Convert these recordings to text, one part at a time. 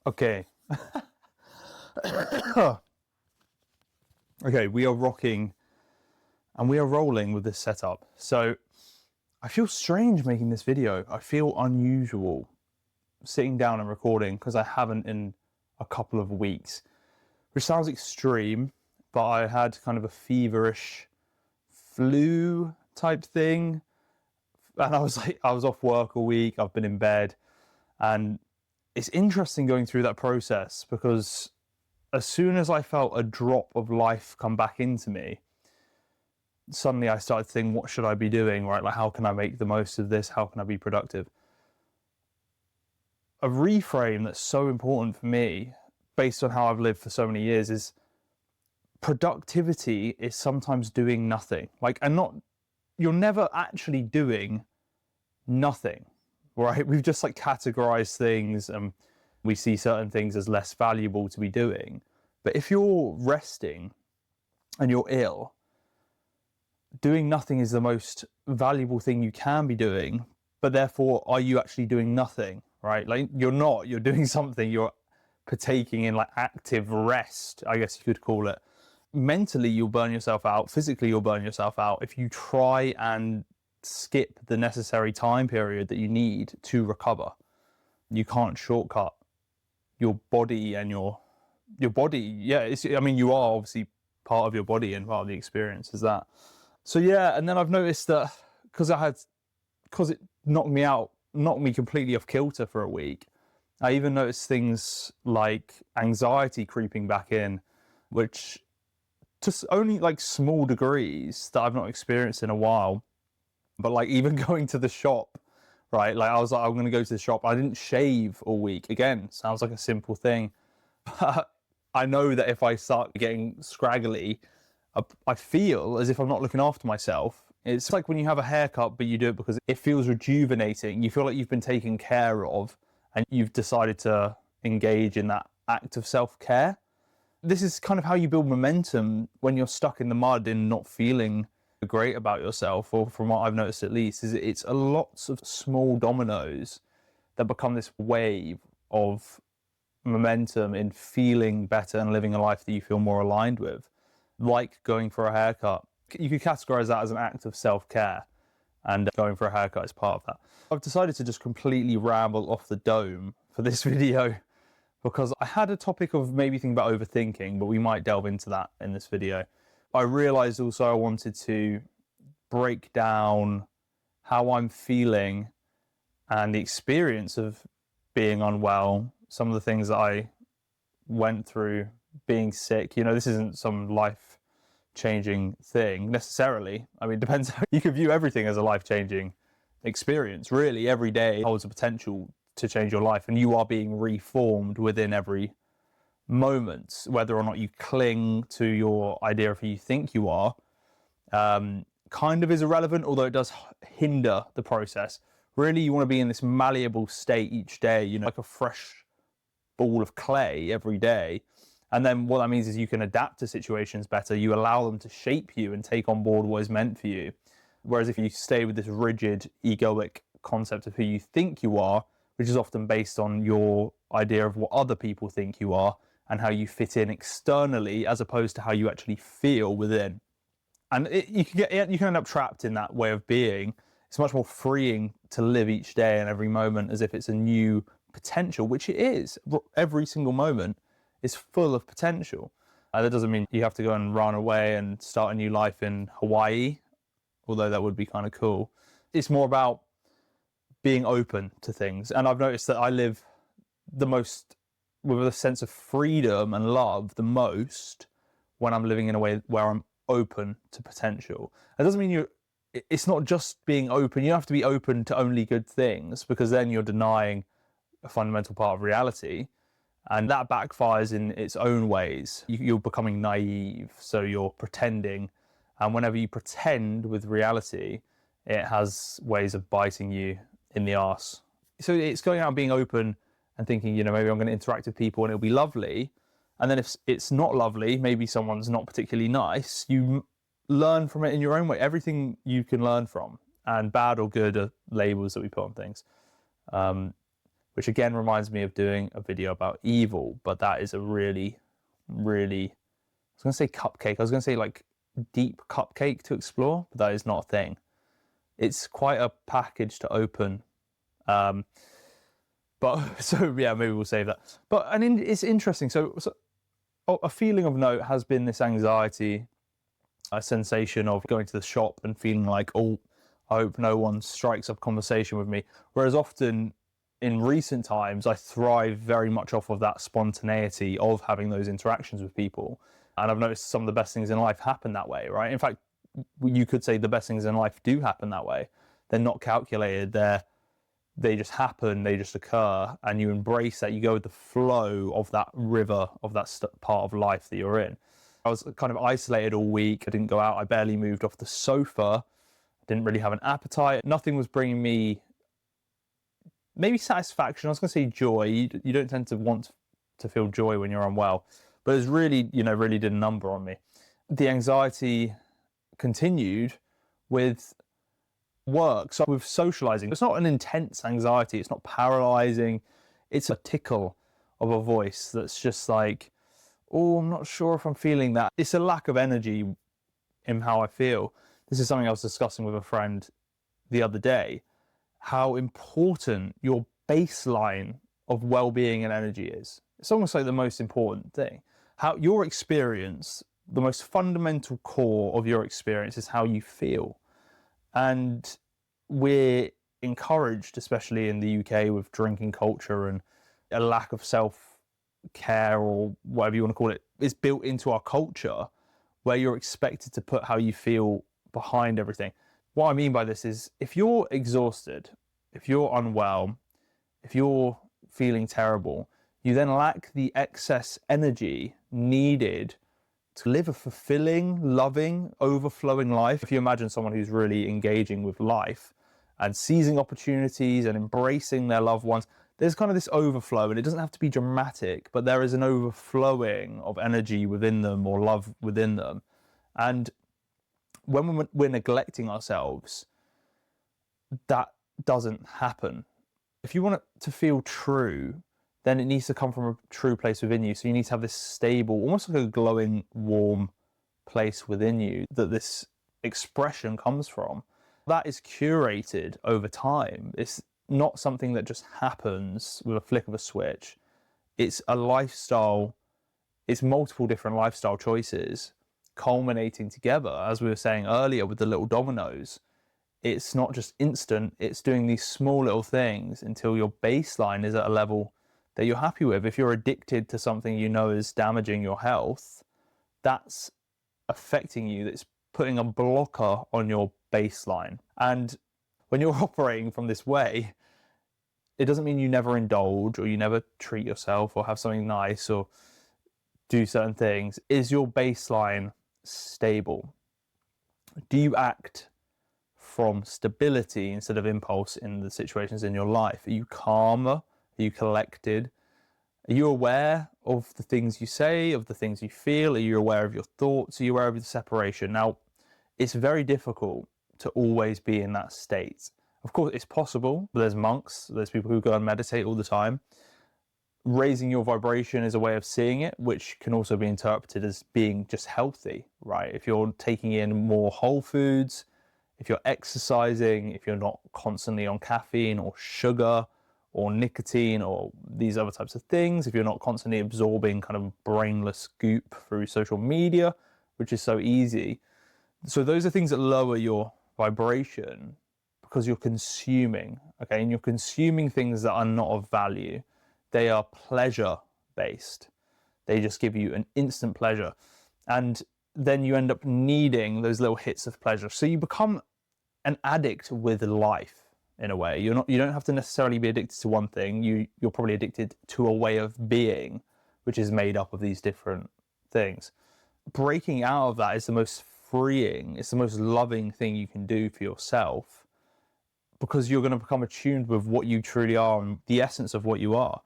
Okay. Okay, we are rocking and we are rolling with this setup. So I feel strange making this video. I feel unusual sitting down and recording because I haven't in a couple of weeks, which sounds extreme, but I had kind of a feverish flu type thing. And I was off work all week. I've been in bed, and it's interesting going through that process because as soon as I felt a drop of life come back into me, suddenly I started thinking, what should I be doing, right? Like, how can I make the most of this? How can I be productive? A reframe that's so important for me, based on how I've lived for so many years, is productivity is sometimes doing nothing. You're never actually doing nothing, right? We've just categorized things and we see certain things as less valuable to be doing. But if you're resting and you're ill, doing nothing is the most valuable thing you can be doing. But therefore, are you actually doing nothing, right? You're not, you're doing something, you're partaking in active rest, I guess you could call it. Mentally, you'll burn yourself out. Physically, you'll burn yourself out if you try and skip the necessary time period that you need to recover. You can't shortcut your body and your body. Yeah, you are obviously part of your body and part of the experience is that. So yeah, and then I've noticed that because it knocked me completely off kilter for a week. I even noticed things like anxiety creeping back in, which just only small degrees that I've not experienced in a while. But even going to the shop, right? I was like, I'm going to go to the shop. I didn't shave all week. Again, sounds like a simple thing. But I know that if I start getting scraggly, I feel as if I'm not looking after myself. It's like when you have a haircut, but you do it because it feels rejuvenating. You feel like you've been taken care of and you've decided to engage in that act of self-care. This is kind of how you build momentum when you're stuck in the mud and not feeling great about yourself, or from what I've noticed at least, is it's a lots of small dominoes that become this wave of momentum in feeling better and living a life that you feel more aligned with. Like going for a haircut. You could categorize that as an act of self-care, and going for a haircut is part of that. I've decided to just completely ramble off the dome for this video because I had a topic of maybe thinking about overthinking, but we might delve into that in this video. I realized also I wanted to break down how I'm feeling and the experience of being unwell, some of the things that I went through being sick. This isn't some life-changing thing necessarily. It depends how you can view everything as a life-changing experience. Really, every day holds a potential to change your life, and you are being reformed within every moment. Whether or not you cling to your idea of who you think you are kind of is irrelevant, although it does hinder the process. Really, you want to be in this malleable state each day, like a fresh ball of clay every day. And then what that means is you can adapt to situations better. You allow them to shape you and take on board what is meant for you. Whereas if you stay with this rigid, egoic concept of who you think you are, which is often based on your idea of what other people think you are and how you fit in externally as opposed to how you actually feel within. And you can end up trapped in that way of being. It's much more freeing to live each day and every moment as if it's a new potential, which it is. Every single moment is full of potential. That doesn't mean you have to go and run away and start a new life in Hawaii, although that would be kind of cool. It's more about being open to things. And I've noticed that I live the most with a sense of freedom and love the most when I'm living in a way where I'm open to potential. That doesn't mean it's not just being open. You don't have to be open to only good things, because then you're denying a fundamental part of reality. And that backfires in its own ways. You're becoming naive, so you're pretending. And whenever you pretend with reality, it has ways of biting you in the arse. So it's going out and being open and thinking, maybe I'm going to interact with people and it'll be lovely. And then if it's not lovely, maybe someone's not particularly nice, you learn from it in your own way. Everything you can learn from, and bad or good are labels that we put on things, which again reminds me of doing a video about evil, but that is a really, really, I was going to say cupcake. I was going to say like deep cupcake to explore, but that is not a thing. It's quite a package to open. But so yeah, maybe we'll save that. But it's interesting. So a feeling of note has been this anxiety, a sensation of going to the shop and feeling like, oh, I hope no one strikes up conversation with me. Whereas often in recent times, I thrive very much off of that spontaneity of having those interactions with people. And I've noticed some of the best things in life happen that way, right? In fact, you could say the best things in life do happen that way. They're not calculated. They just happen, they just occur, and you embrace that. You go with the flow of that river, of that part of life that you're in. I was kind of isolated all week. I didn't go out. I barely moved off the sofa. I didn't really have an appetite. Nothing was bringing me maybe satisfaction. I was going to say joy. You don't tend to want to feel joy when you're unwell, but it was really, really did a number on me. The anxiety continued with work, so with socializing. It's not an intense anxiety, it's not paralyzing, it's a tickle of a voice that's just like, oh, I'm not sure if I'm feeling that. It's a lack of energy in how I feel. This is something I was discussing with a friend the other day, how important your baseline of well-being and energy is. It's almost like the most important thing. How your experience, the most fundamental core of your experience is how you feel. And we're encouraged, especially in the UK with drinking culture and a lack of self-care, or whatever you want to call it, is built into our culture, where you're expected to put how you feel behind everything. What I mean by this is, if you're exhausted, if you're unwell, if you're feeling terrible, you then lack the excess energy needed to live a fulfilling, loving, overflowing life. If you imagine someone who's really engaging with life and seizing opportunities and embracing their loved ones, there's kind of this overflow, and it doesn't have to be dramatic, but there is an overflowing of energy within them, or love within them. And when we're neglecting ourselves, that doesn't happen. If you want it to feel true, then it needs to come from a true place within you. So you need to have this stable, almost like a glowing, warm place within you that this expression comes from. That is curated over time. It's not something that just happens with a flick of a switch. It's a lifestyle. It's multiple different lifestyle choices culminating together, as we were saying earlier with the little dominoes. It's not just instant. It's doing these small little things until your baseline is at a level that you're happy with. If you're addicted to something you know is damaging your health, that's affecting you. That's putting a blocker on your baseline. And when you're operating from this way, it doesn't mean you never indulge, or you never treat yourself, or have something nice, or do certain things. Is your baseline stable? Do you act from stability instead of impulse in the situations in your life? Are you calmer? Are you collected? Are you aware of the things you say, of the things you feel? Are you aware of your thoughts? Are you aware of the separation? Now, it's very difficult to always be in that state. Of course, it's possible. There's monks, there's people who go and meditate all the time. Raising your vibration is a way of seeing it, which can also be interpreted as being just healthy, right? If you're taking in more whole foods, if you're exercising, if you're not constantly on caffeine or sugar or nicotine or these other types of things, if you're not constantly absorbing kind of brainless goop through social media, which is so easy. So those are things that lower your vibration because you're consuming, okay? And you're consuming things that are not of value. They are pleasure-based. They just give you an instant pleasure. And then you end up needing those little hits of pleasure. So you become an addict with life. In a way, you don't have to necessarily be addicted to one thing. You're probably addicted to a way of being, which is made up of these different things. Breaking out of that is the most freeing, it's the most loving thing you can do for yourself, because you're going to become attuned with what you truly are and the essence of what you are.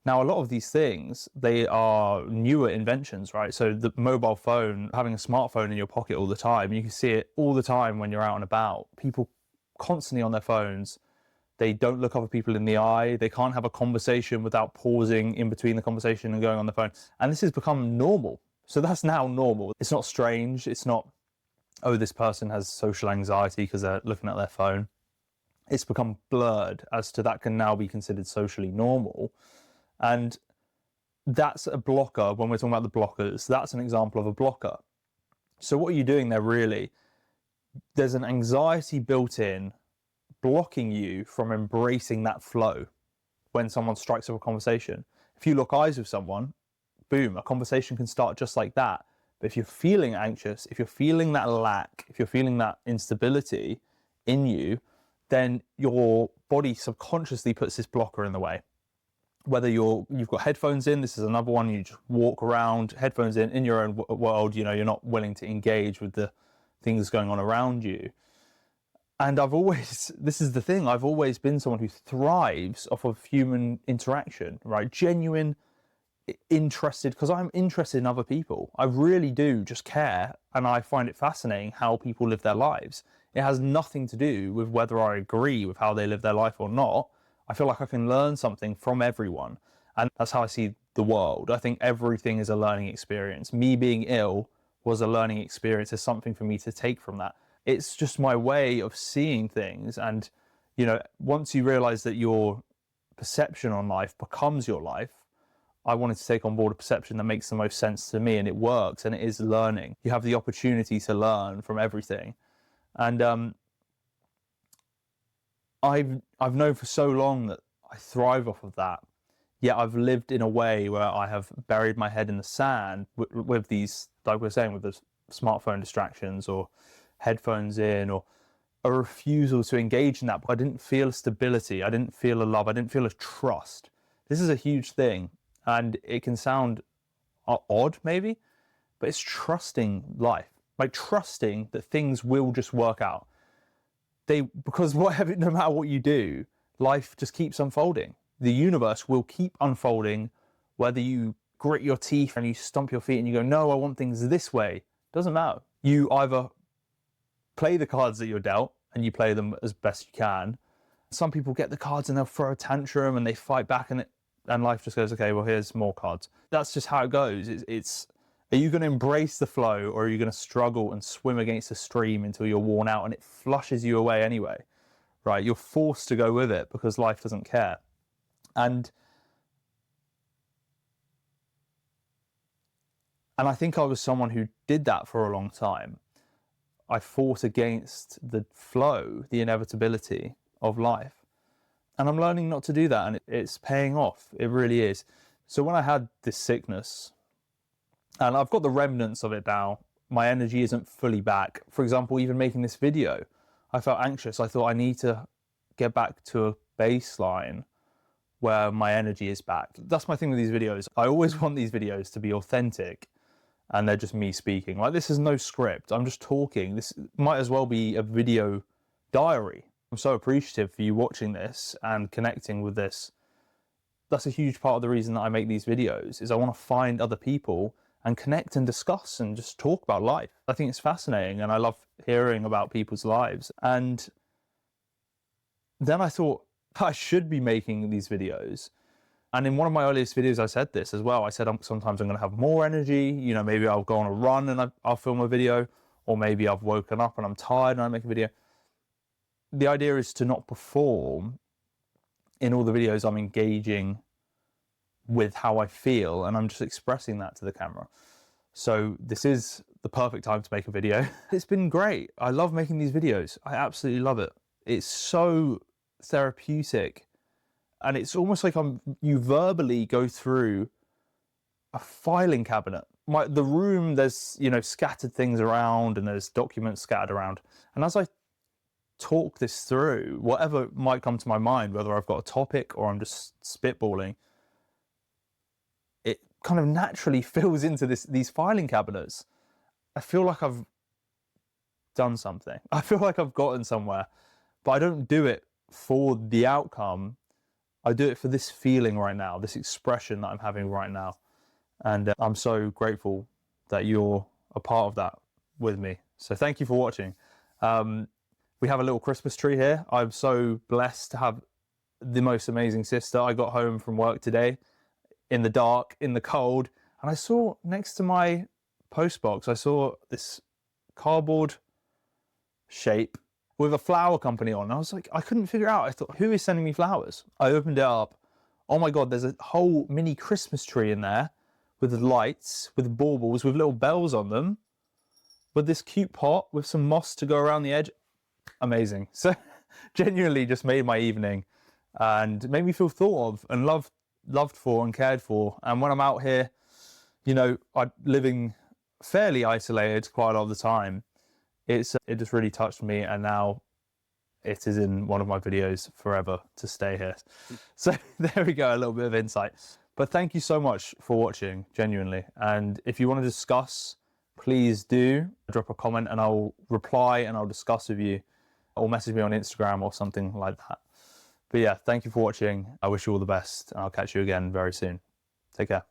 Now, a lot of these things, they are newer inventions, right? So the mobile phone, having a smartphone in your pocket all the time, you can see it all the time when you're out and about. People constantly on their phones, They don't look other people in the eye. They can't have a conversation without pausing in between the conversation and going on the phone. And this has become normal. So that's now normal. It's not strange. It's not, oh, this person has social anxiety because they're looking at their phone. It's become blurred as to that can now be considered socially normal. And that's a blocker. When we're talking about the blockers, that's an example of a blocker. So what are you doing there really? There's an anxiety built in blocking you from embracing that flow when someone strikes up a conversation. If you lock eyes with someone, boom, a conversation can start just like that. But if you're feeling anxious, if you're feeling that lack, if you're feeling that instability in you, then your body subconsciously puts this blocker in the way. Whether you've got headphones in, this is another one, you just walk around, headphones in your own world, you're not willing to engage with the things going on around you. And this is the thing, I've always been someone who thrives off of human interaction, right? Genuine, interested, because I'm interested in other people. I really do just care, and I find it fascinating how people live their lives. It has nothing to do with whether I agree with how they live their life or not. I feel like I can learn something from everyone. And that's how I see the world. I think everything is a learning experience. Me being ill was a learning experience. There's something for me to take from that. It's just my way of seeing things. And, once you realize that your perception on life becomes your life, I wanted to take on board a perception that makes the most sense to me, and it works, and it is learning. You have the opportunity to learn from everything. And I've known for so long that I thrive off of that. Yet I've lived in a way where I have buried my head in the sand with these, like we're saying, with the smartphone distractions or headphones in, or a refusal to engage in that. But I didn't feel stability. I didn't feel a love. I didn't feel a trust. This is a huge thing. And it can sound odd maybe, but it's trusting life. Like trusting that things will just work out. Because no matter what you do, life just keeps unfolding. The universe will keep unfolding, whether you grit your teeth and you stomp your feet and you go, no, I want things this way. Doesn't matter. You either play the cards that you're dealt and you play them as best you can. Some people get the cards and they'll throw a tantrum and they fight back, and life just goes, okay, well, here's more cards. That's just how it goes. Are you going to embrace the flow, or are you going to struggle and swim against the stream until you're worn out and it flushes you away anyway, right? You're forced to go with it because life doesn't care. And I think I was someone who did that for a long time. I fought against the flow, the inevitability of life. And I'm learning not to do that, and it's paying off. It really is. So when I had this sickness, and I've got the remnants of it now, my energy isn't fully back. For example, even making this video, I felt anxious. I thought I need to get back to a baseline where my energy is back. That's my thing with these videos. I always want these videos to be authentic, and they're just me speaking. Like, this is no script. I'm just talking. This might as well be a video diary. I'm so appreciative for you watching this and connecting with this. That's a huge part of the reason that I make these videos, is I want to find other people and connect and discuss and just talk about life. I think it's fascinating, and I love hearing about people's lives. And then I thought I should be making these videos. And in one of my earliest videos, I said this as well. I said, sometimes I'm going to have more energy. Maybe I'll go on a run and I'll film a video, or maybe I've woken up and I'm tired and I make a video. The idea is to not perform. In all the videos, I'm engaging with how I feel, and I'm just expressing that to the camera. So this is the perfect time to make a video. It's been great. I love making these videos. I absolutely love it. It's so therapeutic, and it's almost like you verbally go through a filing cabinet. The room, there's scattered things around, and there's documents scattered around, and as I talk this through, whatever might come to my mind, whether I've got a topic or I'm just spitballing, it kind of naturally fills into these filing cabinets. I feel like I've done something. I feel like I've gotten somewhere, but I don't do it for the outcome. I do it for this feeling right now, this expression that I'm having right now. And I'm so grateful that you're a part of that with me. So thank you for watching. We have a little Christmas tree here. I'm so blessed to have the most amazing sister. I got home from work today in the dark, in the cold, and I saw next to my postbox, I saw this cardboard shape with a flower company on. I was like, I couldn't figure it out. I thought, who is sending me flowers? I opened it up. Oh my God, there's a whole mini Christmas tree in there with lights, with baubles, with little bells on them, with this cute pot with some moss to go around the edge. Amazing. So genuinely just made my evening and made me feel thought of and loved for and cared for. And when I'm out here, you know, I'm living fairly isolated quite a lot of the time. It just really touched me, and now it is in one of my videos forever to stay here. So there we go, a little bit of insight. But thank you so much for watching, genuinely. And if you want to discuss, please do drop a comment and I'll reply and I'll discuss with you, or message me on Instagram or something like that. But yeah, thank you for watching. I wish you all the best, and I'll catch you again very soon. Take care.